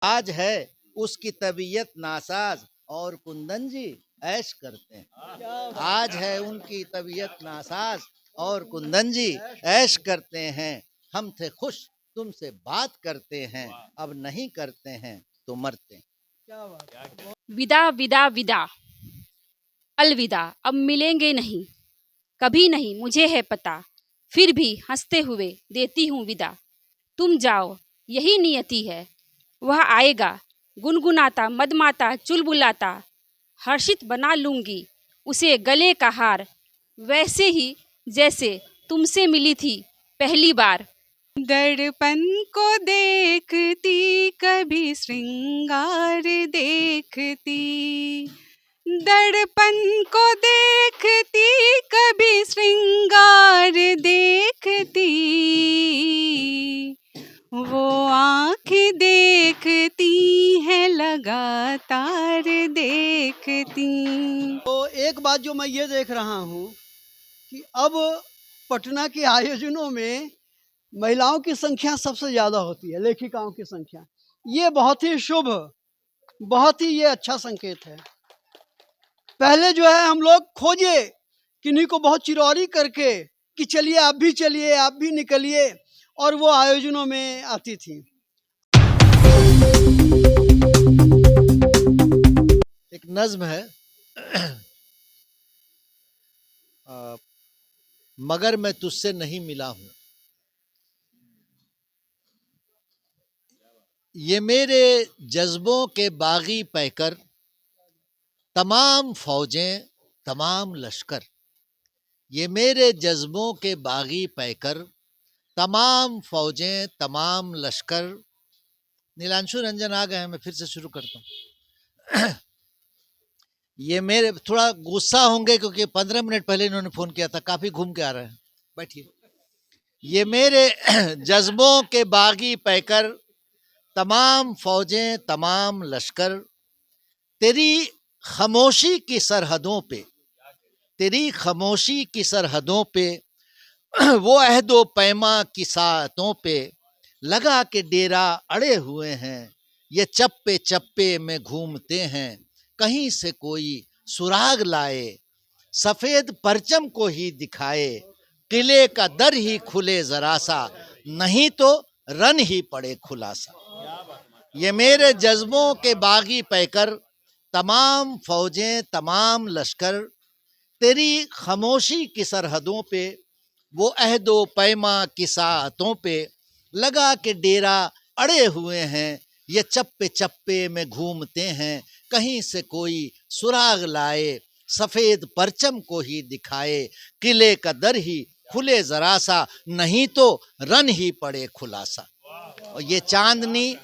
आज है उसकी तबीयत नासाज और कुंदन जी ऐश करते हैं। आज है उनकी तबीयत नासाज और कुंदन जी ऐश करते हैं। हम थे खुश तुमसे बात करते हैं, अब नहीं करते हैं तो मरते हैं। विदा विदा विदा, अलविदा, अब मिलेंगे नहीं, कभी नहीं मुझे है पता, फिर भी हंसते हुए देती हूँ विदा। तुम जाओ यही नियति है, वह आएगा गुनगुनाता मदमाता चुलबुलाता, हर्षित बना लूंगी उसे गले का हार, वैसे ही जैसे तुमसे मिली थी पहली बार। दर्पण को देखती कभी श्रृंगार देखती, दर्पण को देखती कभी श्रृंगार देखती, वो आँखें देखती है लगातार देखती। तो एक बात जो मैं ये देख रहा हूँ कि अब पटना के आयोजनों में महिलाओं की संख्या सबसे ज़्यादा होती है, लेखिकाओं की संख्या। ये बहुत ही शुभ, बहुत ही ये अच्छा संकेत है। पहले जो है हम लोग खोजे किन्हीं को बहुत चिरौरी करके कि चलिए आप भी निकलिए, और वो आयोजनों में आती थी। एक नज्म है मगर मैं तुझसे नहीं मिला हूं, ये मेरे जज्बों के बागी पैकर, तमाम फौजें तमाम लश्कर, ये मेरे जज्बों के बागी पैकर, तमाम फौजें तमाम लश्कर। नीलांशु रंजन आ गए हैं, मैं फिर से शुरू करता हूँ। ये मेरे थोड़ा गुस्सा होंगे क्योंकि 15 मिनट पहले इन्होंने फोन किया था, काफी घूम के आ रहे हैं, बैठिए। ये मेरे जज्बों के बागी पैकर, तमाम फौजें तमाम लश्कर, तेरी खामोशी की सरहदों पे, तेरी खामोशी की सरहदों पे, वो अहदो पैमा की सातों पे लगा के डेरा अड़े हुए हैं, ये चप्पे चप्पे में घूमते हैं, कहीं से कोई सुराग लाए, सफेद परचम को ही दिखाए, किले का दर ही खुले जरा सा, नहीं तो रन ही पड़े खुलासा। ये मेरे जज्बों के बागी पैकर, तमाम फौजें तमाम लश्कर, तेरी खामोशी की सरहदों पे, वो अहदो पैमा की सातों पे लगा के डेरा अड़े हुए हैं, ये चप्पे चप्पे में घूमते हैं, कहीं से कोई सुराग लाए, सफेद परचम को ही दिखाए, किले का दर ही खुले जरा सा, नहीं तो रन ही पड़े खुलासा। और ये चांदनी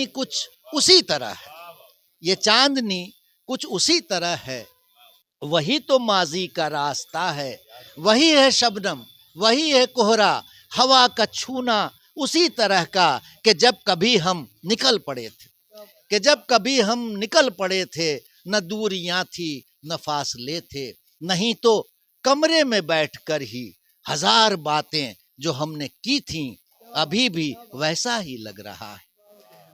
कुछ उसी तरह है, ये चांदनी कुछ उसी तरह है, वही तो माजी का रास्ता है, वही है शबनम, वही है कोहरा, हवा का छूना उसी तरह का कि जब कभी हम निकल पड़े थे, कि जब कभी हम निकल पड़े थे, न दूरियां थी न फासले थे, नहीं तो कमरे में बैठकर ही हजार बातें जो हमने की थी, अभी भी वैसा ही लग रहा है,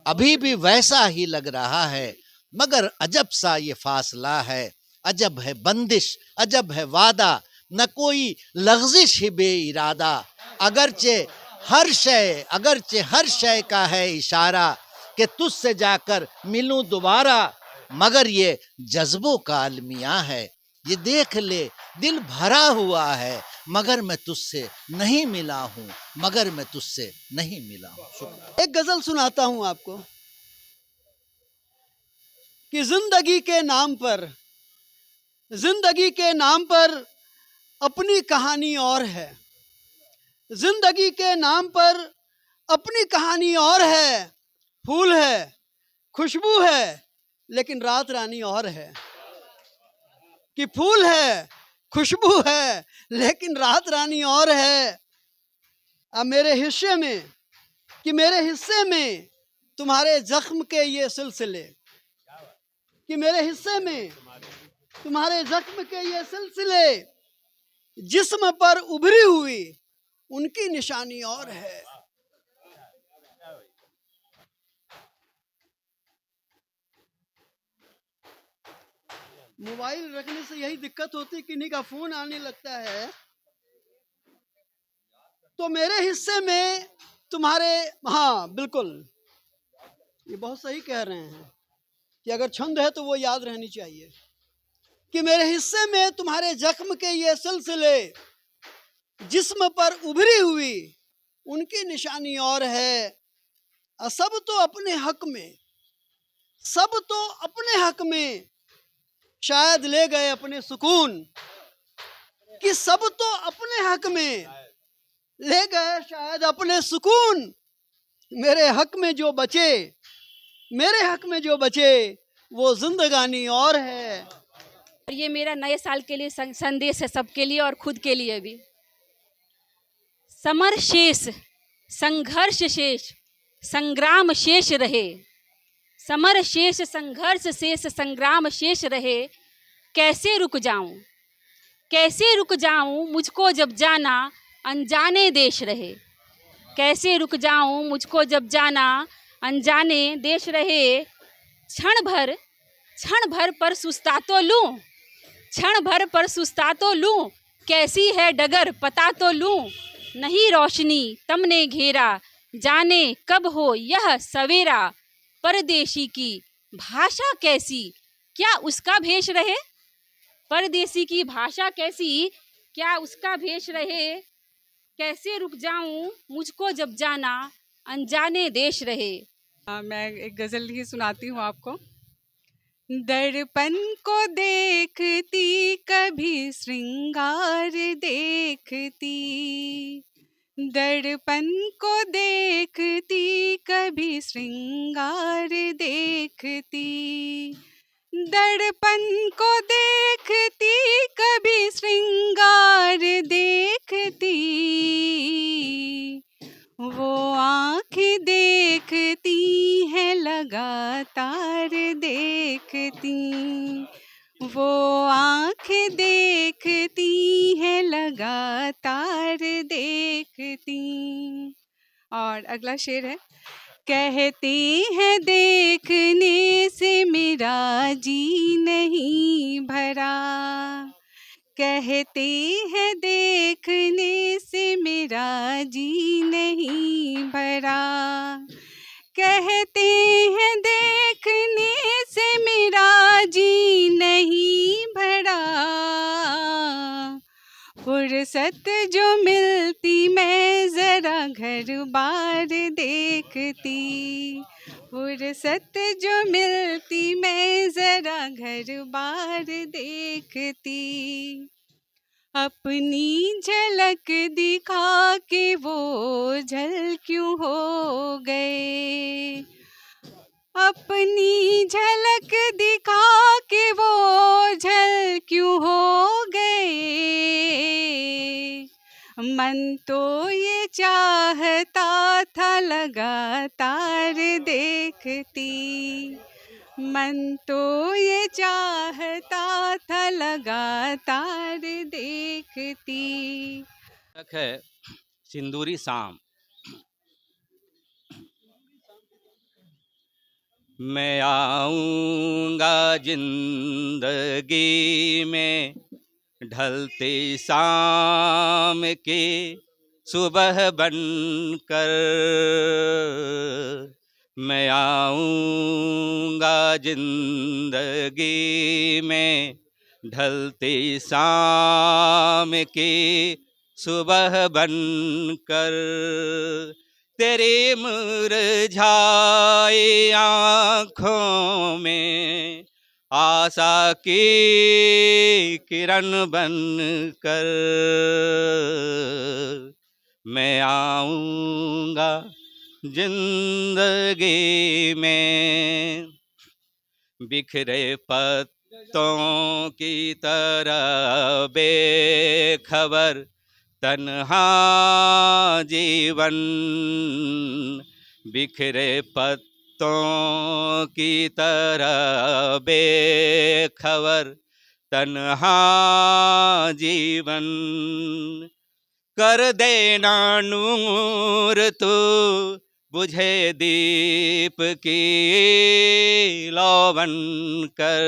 अभी भी वैसा ही लग रहा है, मगर अजब सा ये फासला है, अजब है बंदिश अजब है वादा, न कोई लग़ज़िश ही बे इरादा, अगरचे हर शय का है इशारा कि तुझसे जाकर मिलूं दोबारा, मगर ये जज्बों का अलमिया है, ये देख ले दिल भरा हुआ है, मगर मैं तुझसे नहीं मिला हूँ, मगर मैं तुझसे नहीं मिला हूँ। एक गजल सुनाता हूँ आपको कि जिंदगी के नाम पर अपनी कहानी और है, जिंदगी के नाम पर अपनी कहानी और है, फूल है खुशबू है लेकिन रात रानी और है, कि फूल है खुशबू है लेकिन रात रानी और है। अब मेरे हिस्से में तुम्हारे जख्म के ये सिलसिले, कि मेरे हिस्से में तुम्हारे जख्म के ये सिलसिले, जिस्म पर उभरी हुई उनकी निशानी और है। मोबाइल रखने से यही दिक्कत होती है, किन्हीं का फोन आने लगता है। तो मेरे हिस्से में तुम्हारे, हाँ बिल्कुल, ये बहुत सही कह रहे हैं कि अगर छंद है तो वो याद रहनी चाहिए कि मेरे हिस्से में तुम्हारे जख्म के ये सिलसिले, जिस्म पर उभरी हुई उनकी निशानी और है। सब तो अपने हक में, सब तो अपने हक में, शायद ले गए अपने सुकून, कि सब तो अपने हक में ले गए शायद अपने सुकून। मेरे हक में जो बचे, मेरे हक में जो बचे, वो जिंदगानी और है। और ये मेरा नए साल के लिए संदेश है, सबके लिए और खुद के लिए भी। समर शेष, संघर्ष शेष, संग्राम शेष रहे। समर शेष, संघर्ष शेष, संग्राम शेष रहे। कैसे रुक जाऊं, कैसे रुक जाऊं, मुझको जब जाना अनजाने देश रहे। कैसे रुक जाऊं, मुझको जब जाना अनजाने देश रहे। क्षण भर पर सुस्ता तो लूं, क्षण भर पर सुस्ता तो लूं, कैसी है डगर पता तो लूं। नहीं रोशनी तमने घेरा, जाने कब हो यह सवेरा। परदेशी की भाषा कैसी, क्या उसका भेष रहे। परदेसी की भाषा कैसी, क्या उसका भेष रहे। कैसे रुक जाऊं, मुझको जब जाना अनजाने देश रहे। मैं एक गज़ल ही सुनाती हूँ आपको। दर्पण को देखती कभी श्रृंगार देखती, दर्पण को देखती कभी श्रृंगार देखती, दर्पण को देखती कभी श्रृंगार देखती। वो आँखें देखती हैं लगातार देखती, वो आँखें देखती हैं लगातार देखती। और अगला शेर है। कहते हैं देखने से मेरा जी नहीं भरा, कहते हैं देखने से मेरा जी नहीं भरा, कहते हैं देखने से मेरा जी नहीं भरा। फुर्सत जो मिलती मैं जरा घर बार देखती, फुर्सत जो मिलती मैं जरा घर बार देखती। अपनी झलक दिखा के वो झल क्यों हो गए, अपनी झलक दिखा के वो झल क्यों हो गए। मन तो ये चाहता था लगातार देखती, मन तो ये चाहता था लगातार देखती। तक है सिंदूरी शाम। मैं आऊँगा जिंदगी में ढलते शाम की सुबह बनकर, मैं आऊँगा जिंदगी में ढलते शाम की सुबह बनकर। तेरी मुरझाई आँखों में आशा की किरण बनकर, मैं आऊँगा जिंदगी में। बिखरे पत्तों की तरह बेखबर तन्हा जीवन, बिखरे पत्तों की तरह बेखबर तन्हा जीवन। कर देना नूर तू बुझे दीप की लौ बनकर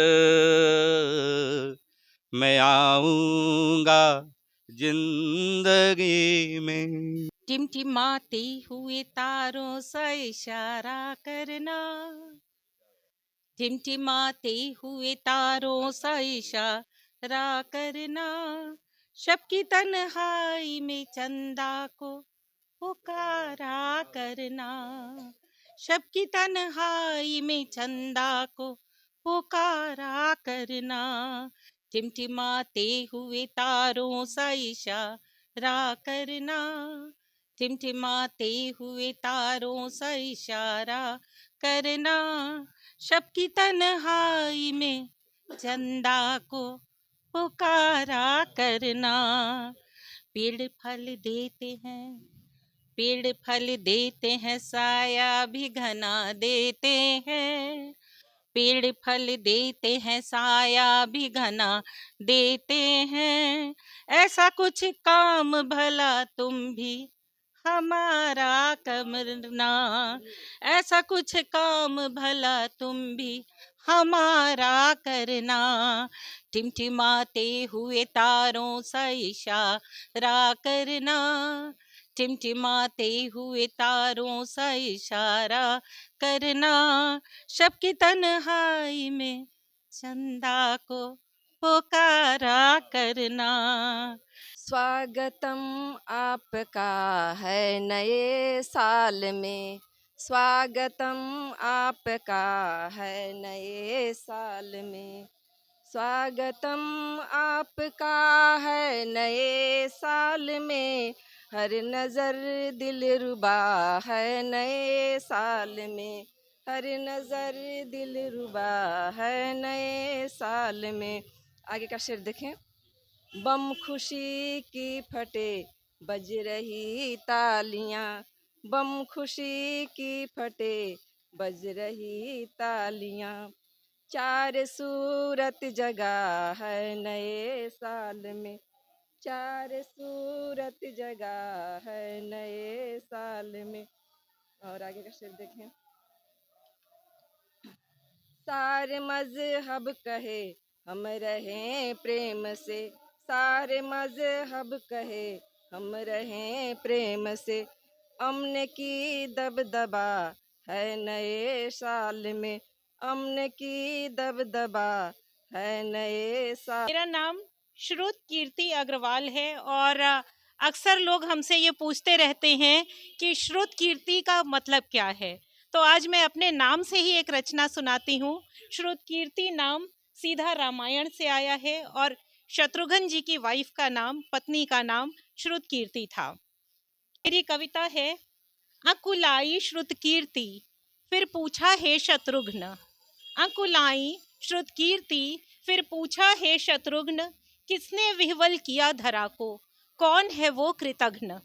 मैं आऊंगा जिंदगी में। टिमटिमाते हुए तारों सा इशारा करना, टिमटिमाते हुए तारों सा इशारा करना, शब की तन्हाई में चंदा को पुकारा करना, शब की तन्हाई में चंदा को पुकारा करना, टिमटिमाते हुए तारों सा इशारा करना, टिमटिमाते हुए तारों सा इशारा करना, शब की तन्हाई में चंदा को पुकारा करना। पेड़ फल देते हैं, पेड़ फल देते हैं, साया भी घना देते हैं, पेड़ फल देते हैं, साया भी घना देते हैं, ऐसा कुछ काम भला तुम भी हमारा करना, ऐसा कुछ काम भला तुम भी हमारा करना, टिमटिमाते हुए तारों सा इशारा करना, टिमटिमाते हुए तारों सा इशारा करना, शब की तन्हाई में चंदा को पुकारा करना। स्वागतम आपका है नए साल में, स्वागतम आपका है नए साल में, स्वागतम आपका है नए साल में, हर नज़र दिलरुबा है नए साल में, हर नज़र दिलरुबा है नए साल में। आगे का शेर देखें। बम खुशी की फटे बज रही तालियां, बम खुशी की फटे बज रही तालियां, चार सूरत जगा है नए साल में, चार सूरत जगा है नए साल में। और आगे का शेर देखें। सारे मजहब कहे हम रहें प्रेम से, सारे मजहब कहे हम रहें प्रेम से, अमन की दबदबा है नए साल में, अमन की दबदबा है नए साल। मेरा नाम श्रुत कीर्ति अग्रवाल है और अक्सर लोग हमसे ये पूछते रहते हैं कि श्रुत कीर्ति का मतलब क्या है। तो आज मैं अपने नाम से ही एक रचना सुनाती हूँ। श्रुत कीर्ति नाम सीधा रामायण से आया है और शत्रुघ्न जी की वाइफ का नाम, पत्नी का नाम श्रुत कीर्ति था। मेरी कविता है। अकुलाई श्रुत कीर्ति फिर पूछा हे शत्रुघ्न, अकुलाई श्रुत कीर्ति फिर पूछा हे शत्रुघ्न, किसने विह्वल किया धरा को, कौन है वो कृतघ्न,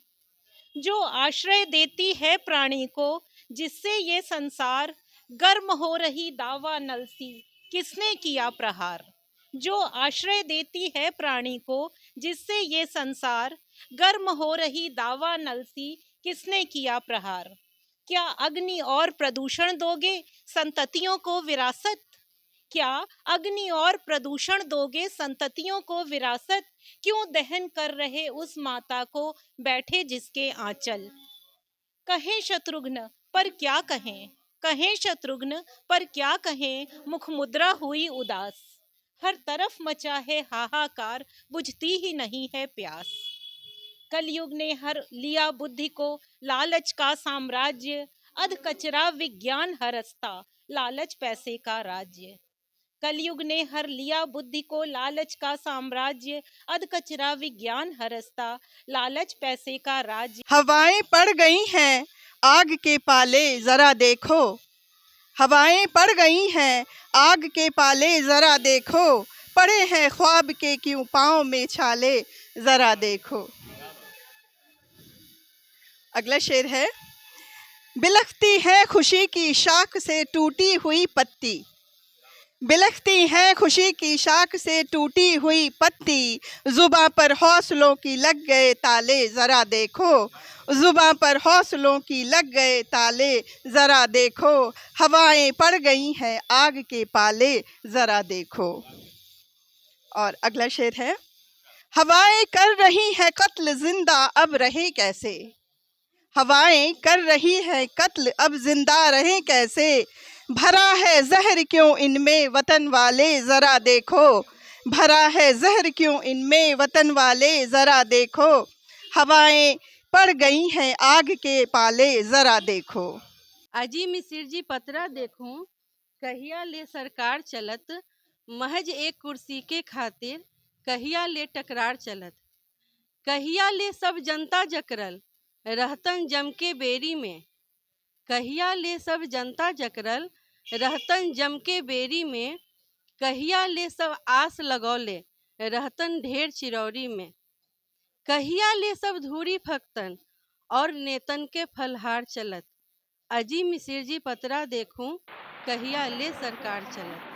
जो आश्रय देती है प्राणी को, जिससे ये संसार गर्म हो रही दावा नलसी, किसने किया प्रहार, जो आश्रय देती है प्राणी को, जिससे ये संसार गर्म हो रही दावा नलसी, किसने किया प्रहार, क्या अग्नि और प्रदूषण दोगे संततियों को विरासत, क्या अग्नि और प्रदूषण दोगे संततियों को विरासत, क्यों दहन कर रहे उस माता को बैठे जिसके आंचल, कहें शत्रुघ्न पर क्या कहें, कहें शत्रुघ्न पर क्या कहें, मुख मुद्रा हुई उदास, हर तरफ मचा है हाहाकार, बुझती ही नहीं है प्यास, कलयुग ने हर लिया बुद्धि को लालच का साम्राज्य, अध कचरा विज्ञान हरसता, लालच पैसे का राज्य, कलयुग ने हर लिया बुद्धि को लालच का साम्राज्य, अध कचरा विज्ञान हरसता, लालच पैसे का राज्य। हवाएं पड़ गई हैं आग के पाले जरा देखो, हवाएं पड़ गई हैं आग के पाले जरा देखो, पड़े हैं ख्वाब के क्यों पाँव में छाले जरा देखो। अगला शेर है। बिलखती है खुशी की शाख से टूटी हुई पत्ती, बिलखती हैं खुशी की शाख से टूटी हुई पत्ती, जुबां पर हौसलों की लग गए ताले ज़रा देखो, जुबां पर हौसलों की लग गए ताले ज़रा देखो, हवाएं पड़ गई हैं आग के पाले ज़रा देखो। और अगला शेर है, हवाएं कर रही हैं कत्ल जिंदा अब रहे कैसे, हवाएं कर रही हैं कत्ल अब जिंदा रहे कैसे, भरा है जहर क्यों इनमें वतन वाले ज़रा देखो, भरा है जहर क्यों इनमें वतन वाले ज़रा देखो, हवाएं पड़ गई हैं आग के पाले ज़रा देखो। अजी मिसिर जी पतरा देखूं, कहिया ले सरकार चलत, महज एक कुर्सी के खातिर कहिया ले टकरार चलत, कहिया ले सब जनता जकरल रहतन जम के बेरी में, कहिया ले सब जनता जकरल रहतन जम के बेरी में, कहिया ले सब आस लगौले रहतन ढेर चिरौरी में, कहिया ले सब धूरी फकतन और नेतन के फलहार चलत, अजी मिसिर जी पतरा देखूं, कहिया ले सरकार चलत।